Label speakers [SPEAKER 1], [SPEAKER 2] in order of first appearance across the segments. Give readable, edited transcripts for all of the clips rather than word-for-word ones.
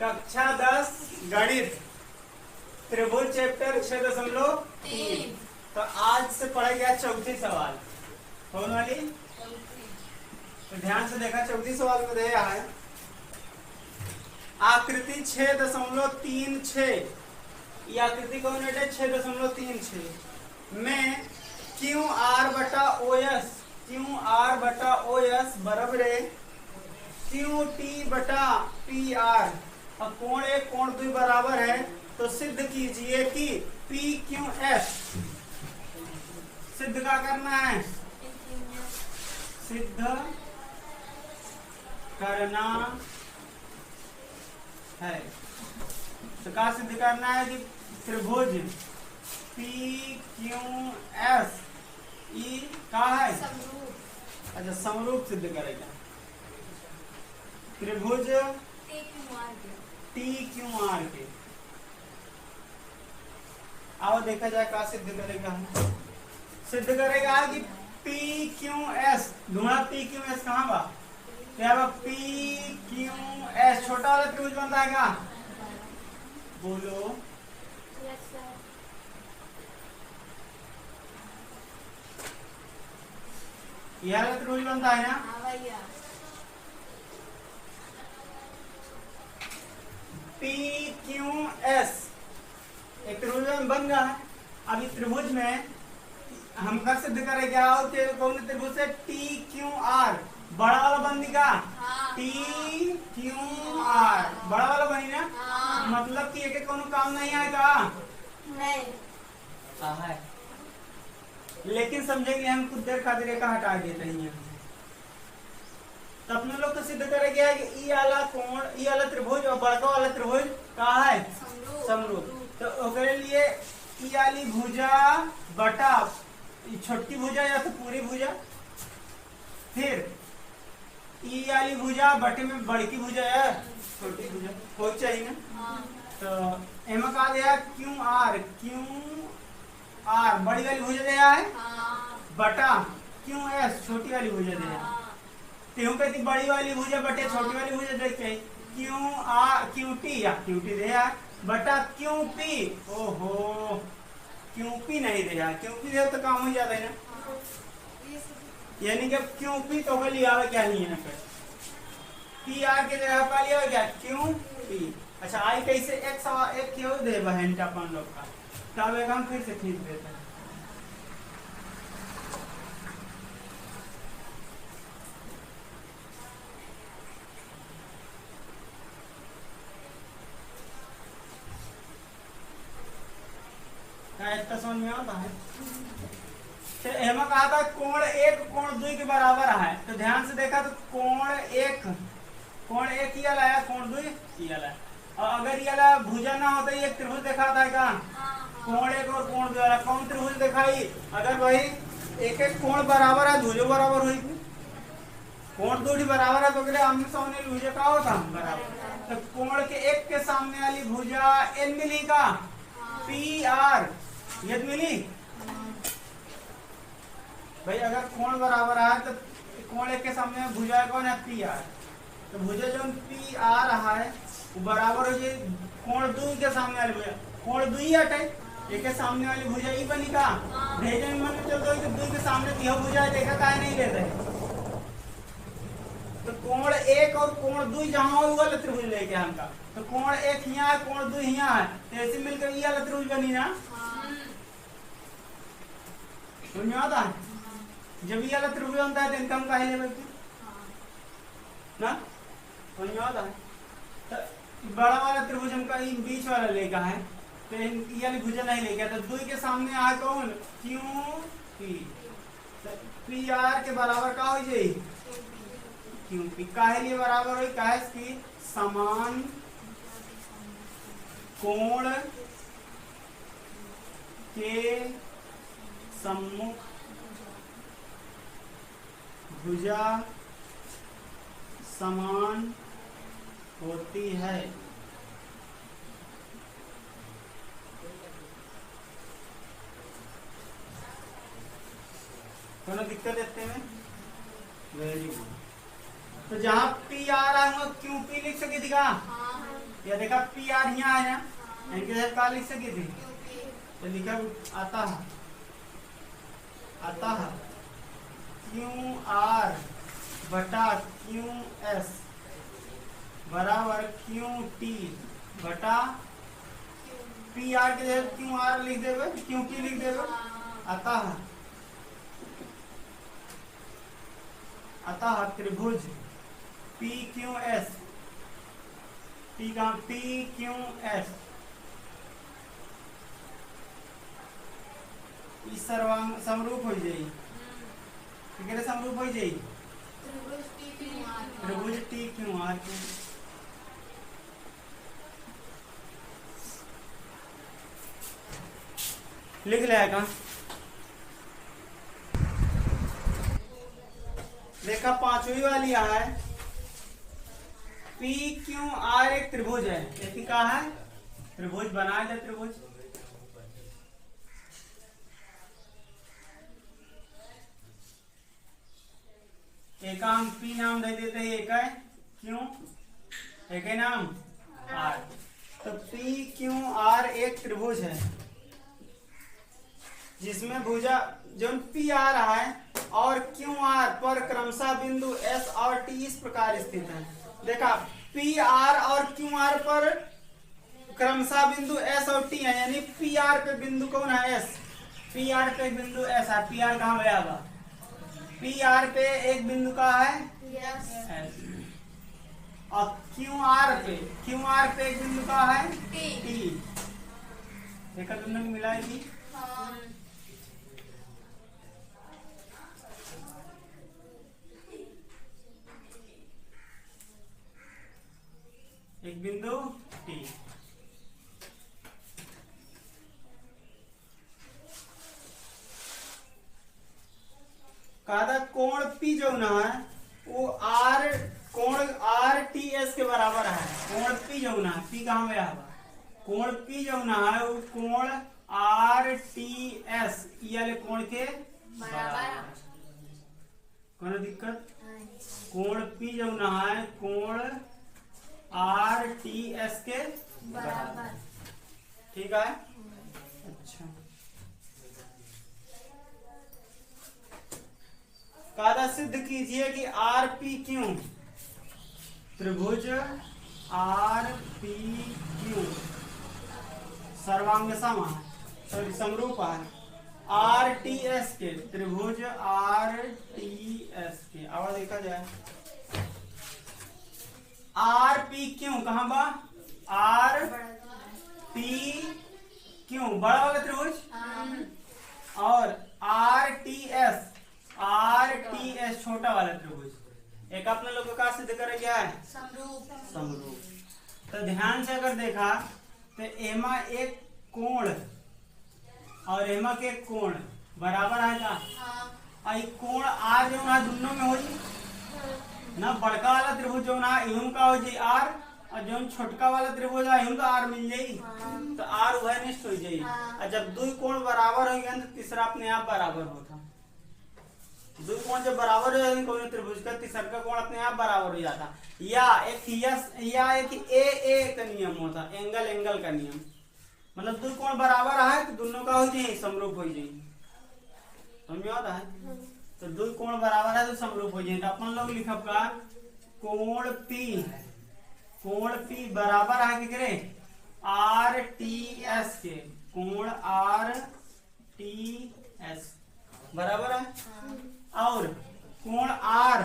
[SPEAKER 1] कक्षा 10 गणित त्रिभुज चैप्टर 6.3। तो आज से पढ़ा गया चौथी सवाल कौन वाली। तो ध्यान से देखा, चौथी सवाल में दिया है आकृति 6.36। ये आकृति कौन है? 6.36 में क्यू आर बटा ओ एस बराबर है क्यू टी बटा पी आर और कोण एक कोण दुई बराबर है। तो सिद्ध कीजिए कि पी क्यू एस सिद्ध क्या करना है? सिद्ध करना है। तो क्या सिद्ध करना है कि त्रिभुज पी क्यू एस ई का है अच्छा समरूप सिद्ध करेगा। त्रिभुज टी क्यू आर के आओ देखा जाए क्या सिद्ध करेगा। सिद्ध करेगा कि पी क्यू एस ढूंढा पी क्यू एस कहाँ बा? क्या बा? पी क्यू एस छोटा वाला त्रिभुज बनता है क्या? बोलो। यह वाला त्रिभुज बनता है ना? पी क्यू एस एक त्रिभुज में बन गया है। अब इस त्रिभुज में हम क्या सिद्ध करेंगे? कौन त्रिभुज से टी क्यू आर बड़ा वाला बन दिखा। टी क्यू आर बड़ा वाला बनी ना? मतलब कि एक कोनो काम नहीं आएगा नहीं है। लेकिन समझेंगे हम कुछ देर खातिर का हटा देते हैं। तो अपने लोग तो सिद्ध करेंगे कि ई वाला कोण ई वाला त्रिभुज और बड़का वाला त्रिभुज का है समरूप। तो उसके लिए ई वाली भुजा बटा छोटी भुजा या तो पूरी भुजा, फिर ई वाली भुजा बटे में बड़की भुजा या छोटी भुजा हो चाहिए ना। तो एम का दिया क्यू आर बड़ी वाली भुजा दिया है बटा क्यू एस छोटी वाली भुजा दिया है। क्यों कहती बड़ी वाली भुजा बटे छोटी वाली भुजा देखते क्यू टी दिया बटा क्यू पी। ओहो क्यू पी नहीं दिया, क्यू पी दे तो काम हो जाता है ना। यानी कि क्यू पी तो लिया क्या नहीं है ना, पी आर के जगह पर लिया क्या क्यू पी। अच्छा आई कैसे एक सवाल एक क्यों दे बहन अपन लोग का तब एक हम फिर से खींच देते हैं। इतना समझ में आता है। तो एमा कहा था कोण एक कोण दुई के बराबर है। तो ध्यान से देखा तो कोण एक ही वाला है, कोण दुई ही वाला है। और अगर ये वाला भुजा ना होता एक त्रिभुज देखा था क्या? कोण एक और कोण दुई वाला कौन त्रिभुज दिखाई? अगर वही एक एक कोण बराबर है भुजो बराबर हुई कोण दो बराबर है तो आमने सामने भुजा का होता बराबर। तो कोण के एक के सामने वाली भुजा एन मिली का पी आर यद मिली भाई। अगर कोण बराबर है तो कोण एक के सामने भुजा कौन है? P R. तो भुजा जो पी आ रहा है वो बराबर हो जाए कोण दुई के सामने वाली भुजा। कोण दुई हटे एक के सामने वाली भुजा ही बनी का भेजे में मन चल दो दुई के सामने यह भुजा देखा काहे नहीं लेते है। तो कोण एक और कोण दुई जहां हो वाला त्रिभुज लेके हमका। तो कोण एक यहाँ है कोण दुई यहाँ है तो ऐसे मिलकर ये वाला त्रिभुज बनी ना। समझ में आता है? जब ये वाला त्रिभुज बनता है तो इनका हम काहे ले ना। समझ में आता है? तो बड़ा वाला त्रिभुज हमका बीच वाला लेगा है तो ये वाली भुजा नहीं लेगा। तो दुई के सामने आए कौन? Q P. तो पी आर के बराबर का हो जाए क्यू पी। काहे लिए बराबर हो? काहे की समान कोण के सम्मुख भुजा समान होती है। दोनों दिक्कत देते हैं। Very good. तो जहां पी आ रहा है क्यू पी लिख सके दिखा या देखा पी आर यहाँ है ना, इनके साथ का लिख सके थे तो लिखा आता है क्यू आर बटा क्यू एस बराबर क्यू टी बटा पी आर के जगह क्यू आर लिख देवे, क्यू टी लिख देवे। अतः त्रिभुज पी क्यू एस, पी कहाँ, पी क्यू एस इस सर्वांग समरूप हो जाए, समरूप हो जाए त्रिभुज टी क्यू आर के। लिख लेगा। देखा पांचवी वाली है पी क्यू आर एक त्रिभुज है, एक कहा है त्रिभुज बना दे, त्रिभुज एक हम पी नाम दे देते हैं, एक है क्यों, एक है नाम आर। तो पी क्यू आर एक त्रिभुज है जिसमें भुजा जो पी आ रहा है और क्यू आर पर क्रमशः बिंदु एस और टी इस प्रकार स्थित है। देखा पी आर और क्यू आर पर क्रमशः बिंदु एस और टी है, यानी पी आर पे बिंदु कौन है, एस। पी आर पे बिंदु एस है, पी आर कहाँ गया होगा, पी आर पे एक बिंदु का है एस, और क्यू आर पे एक बिंदु का है टी। देखा दोनों की मिलाएगी, एक बिंदु टी। कहा था कोण पी जो ना है वो आर, कोण आर टी एस के बराबर है। कोण पी जो ना, पी कहाँ गया होगा, कोण पी जो ना है वो कोण आर टी एस वाले कोण के बराबर। कोई दिक्कत, कोण पी जो ना है कोण आर टी एस के बराबर, ठीक है। अच्छा कायदा सिद्ध कीजिए कि आर पी क्यू त्रिभुज आर पी क्यू सर्वांग सम है, सॉरी समरूप है आर टी एस के, त्रिभुज आर टी एस के। अब देखा जाए आर पी क्यू कहां बा, आर पी क्यू बड़ा वाला त्रिभुज और आर टी एस छोटा वाला त्रिभुज। एक अपने लोग का सिद्ध करे क्या है, समरूप। तो ध्यान से अगर देखा तो एमा एक कोण और एमा के कोण बराबर है का, और कोण आर जो है दोनों में हो ना, बड़का वाला त्रिभुज जो ना यूं का हो जाए आर, और जो छोटका वाला त्रिभुज है यूं का आर मिल जाये, तो आर उभयनिष्ठ हो जाये। और जब दो कोण बराबर हो गए तो तीसरा अपने आप बराबर होता। दो कोण जब बराबर हो जाए कोई त्रिभुज का, तीसरा का कोण अपने आप बराबर हो जाता। या एक ए का नियम होता, एंगल का नियम, मतलब दो कोण बराबर है तो दोनों का हो जाए समरूप हो जाए, समझ में आता है। तो दो कोण बराबर है तो समरूप हो जाए। तो अपन लोग लिखब का कोण पी बराबर है कितने, आर टी एस के, कोण आर टी एस बराबर है। और कोण आर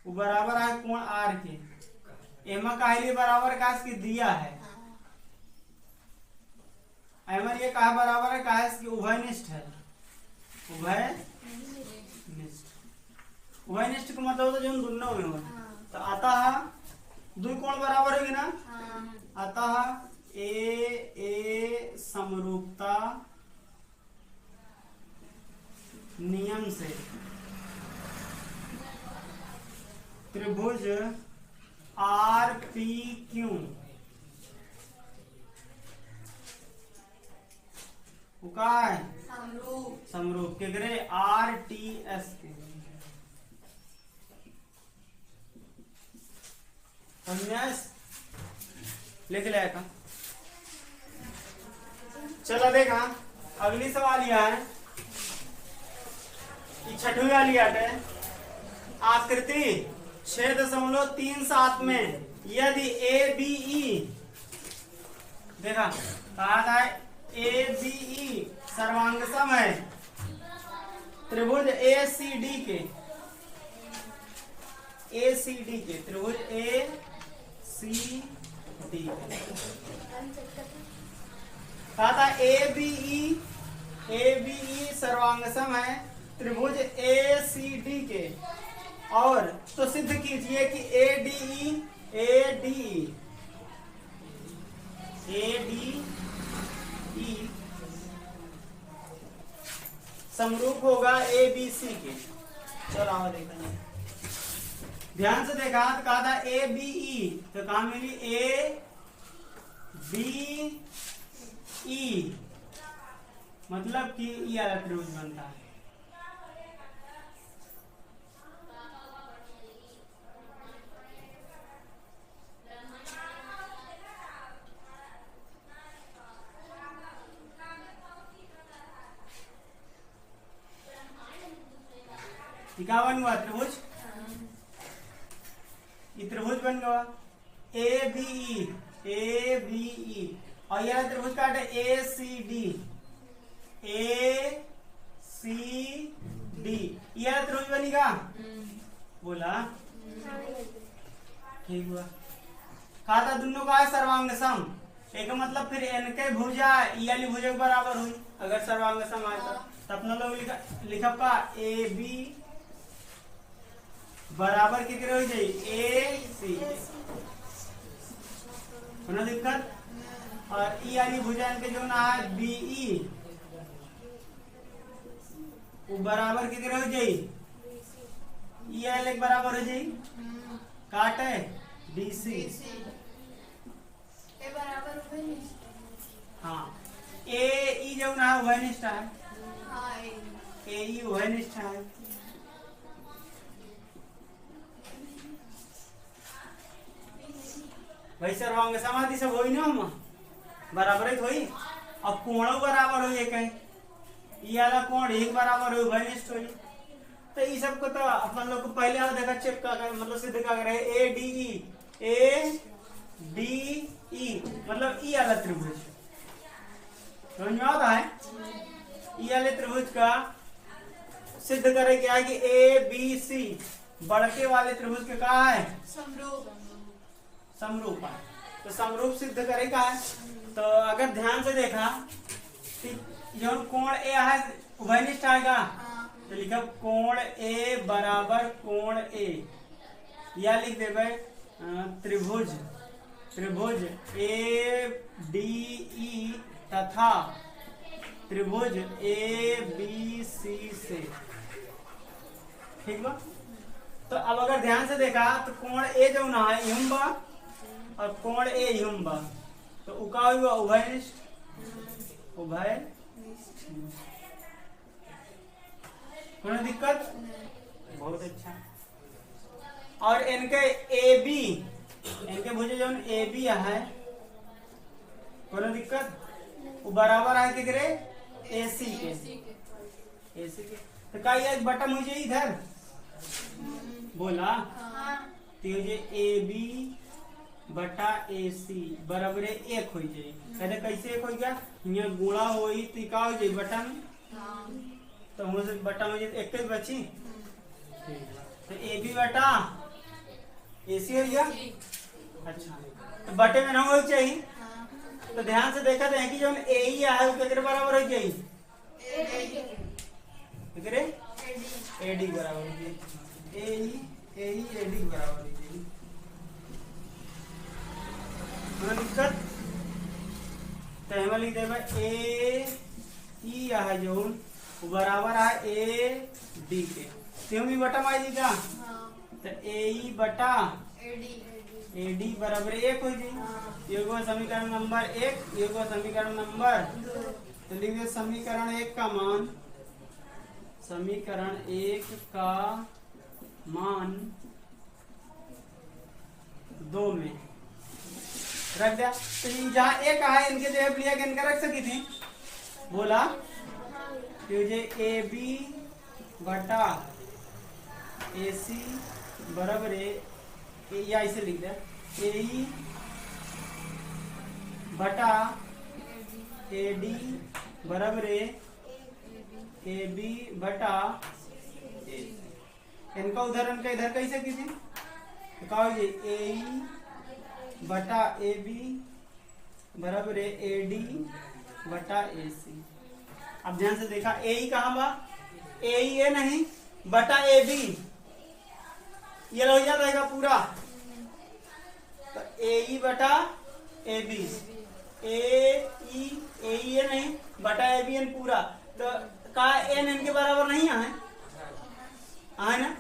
[SPEAKER 1] वो बराबर है कोण आर के, एमा का लिए बराबर का इसकी दिया है, एमा ये कहा बराबर है, कहा इसकी उभयनिष्ठ है, उभयनिष्ठ का मतलब होता है जो दोनों में हो। तो अतः दो कोण बराबर होगी ना, अतः ए समरूपता नियम से त्रिभुज आर पी क्यू का है समरूप के करे आर टी एस के। लिख लिया का। चलो देखा अगली सवाल यह है, छठवीं वाली है। आकृति 6.37 में यदि ए बी ई, देखा कहा था ए बी ई सर्वांगसम है त्रिभुज ए सी डी के, ए सी डी के त्रिभुज ए सी डी कहा था ए बी ई सर्वांगसम है त्रिभुज ए सी डी के, और तो सिद्ध कीजिए कि ए डी ई समरूप होगा ए बी सी के। चलो आओ देखा, ध्यान से देखा तो कहा था ए बी ई, तो कहा मिली ए बी ई, मतलब कि ई वाला त्रिभुज बनता है। क्या बन हुआ त्रिभुज, ये त्रिभुज बन गया ए बी ई, और यह त्रिभुज काटे ए सी डी, यह त्रिभुज बनेगा। बोला ठीक हुआ। कहा था दोनों का है सर्वांग सम, एक मतलब फिर इनके भुजा ई वाली भुजा के बराबर हुई अगर सर्वांग सम आए तो अपना लोग लिखा का ए बी बराबर कितने हो जाए ए सी, कोई दिक्कत। और ई वाली भुजा के जो ना है बी ई, वो बराबर कितने हो जाए ई वाले बराबर हो जाए काटे डी सी। हाँ ए ई जो ना है उभयनिष्ठ है, ए ई उभयनिष्ठ है। भाई सर्वांग समाधि सब होई ना हम बराबर ही होई, अब कोणों बराबर हो एक है, ये वाला कोण एक बराबर हो घनिष्ठ होई, तो ये सब को तो अपन लोग को पहले आप देखा चेक का मतलब सिद्ध का करे ए डी ई मतलब ई वाला त्रिभुज समझ में आता है। ई वाले त्रिभुज का सिद्ध करे क्या है कि ए बी सी बड़के वाले त्रिभुज के कहा है समरूप है, तो समरूप सिद्ध करेगा है। तो अगर ध्यान से देखा जो कोण ए है उभयनिष्ठ आएगा, तो लिखा कोण ए बराबर कोण ए, या लिख देवे त्रिभुज ए डी ई तथा त्रिभुज ए बी सी से, ठीक बा। तो अब अगर ध्यान से देखा तो कोण ए जो ना है यूं बा और कोण ए यूं बा, तो उका हुआ उभयनिष्ठ, कोई दिक्कत, बहुत अच्छा। और इनके ए बी, इनके भुजा जो ए बी है कोई दिक्कत, वो बराबर है किधरे ए सी के, तो का ये बटन मुझे इधर बोला तो ये ए बी बटा ए सी बराबर एक हो जाए, कहते कैसे एक हो गया, यहाँ गुणा होई तो का हो जाए बटन, तो हम से बटन हो जाए एक बची, तो ए बी बटा ए सी हो गया। अच्छा तो बटे में ना हो चाहिए, तो ध्यान से देखा था कि जो ए ई है वो कितने बराबर हो जाए ए डी बराबर हो जाए, ए डी बराबर हो जाए, दिक्कत। तो हम लिख देगा ए ई है जो वो बराबर है ए डी के, क्यों भी बटा मार दीजिएगा, तो ए ई बटा ए डी बराबर एक हो जाए। ये समीकरण नंबर एक, ये समीकरण नंबर, तो लिखिए समीकरण एक का मान, समीकरण एक का मान 2 में रख दिया। तो जहाँ ए कहा है इनके जगह लिया के इनका रख सकी थी, बोला कि जे ए बी बटा ए सी बराबर है, या इसे लिख दिया ए ई बटा ए डी बराबर है ए बी बटा ए। इनका उदाहरण का इधर कैसे की थी, तो कहा ए ई बटा ए बी बराबर है ए डी बटा ए सी। अब ध्यान से देखा ए ई कहाँ बा, ए ई ए नहीं बटा ए बी, ये हो जाता रहेगा पूरा। तो ए ई बटा ए बी, ए ई ए नहीं बटा ए बी एन पूरा। तो का एन एन के बराबर नहीं है ना।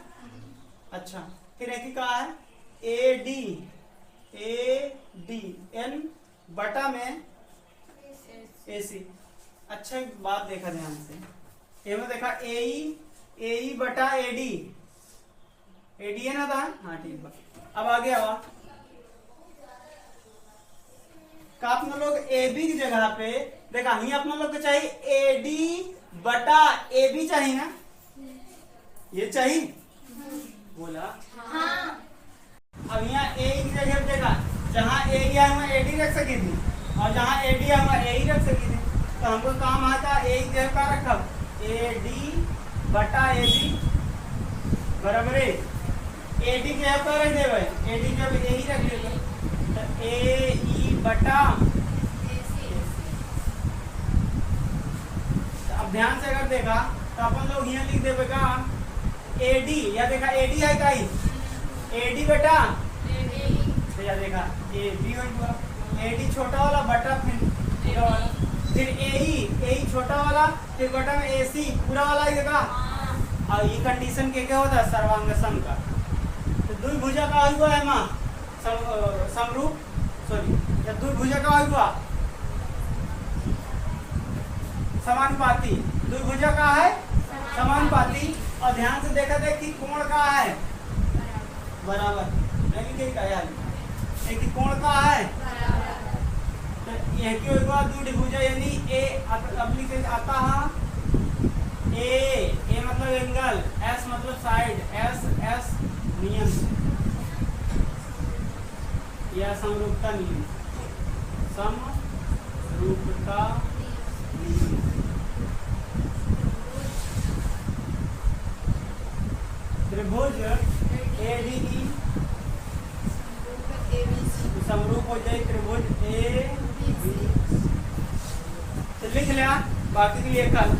[SPEAKER 1] अच्छा फिर एक कहा है ए डी एन बटा में ए सी। अच्छा एक बात देखा ध्यान से, ये में देखा ए ई बटा ए डी है ना था। हाँ ठीक है। अब आगे आवा का अपना लोग ए बी की जगह पे देखा ही अपना लोग को चाहिए ए डी बटा ए बी चाहिए ना, ये चाहिए बोला हाँ। अब यहाँ ए की जगह पे देखा जहाँ ए गया हम ए डी रख सकी थी और जहाँ ए डी हम ए ही रख सकी थी। तो हमको काम आता ए की जगह का रखब ए डी बटा ए बी बराबर है ए डी की जगह पर रख देवे, ए डी जब ए ही रख देवे तो ए ई बटा। अब ध्यान से अगर देखा तो अपन लोग यहाँ लिख देवे का ए डी, या देखा ए डी है काई ए डी बेटा तो या देखा ए बी हुआ ए डी छोटा वाला बटा फिर वाला, फिर ए ई छोटा वाला फिर बटा में ए सी पूरा वाला देखा। और ये कंडीशन के क्या होता है सर्वांग सम का। तो द्विभुजा का हुआ है माँ समरूप सॉरी या द्विभुजा का हुआ समानुपाती, द्विभुजा का है समानुपाती। और ध्यान से देखा देख कि कोण का है बराबर, नहीं कि यार कि कोण का है तो यह की होगा द्विभुजा यानी ए अपनी से आता है ए मतलब एंगल, एस मतलब साइड, एस नियम या समरूपता नियम, समरूपता नियम। त्रिभुज ए डी ई समरूप हो जाए त्रिभुज ए बी। लिख लिया, बाकी के लिए कल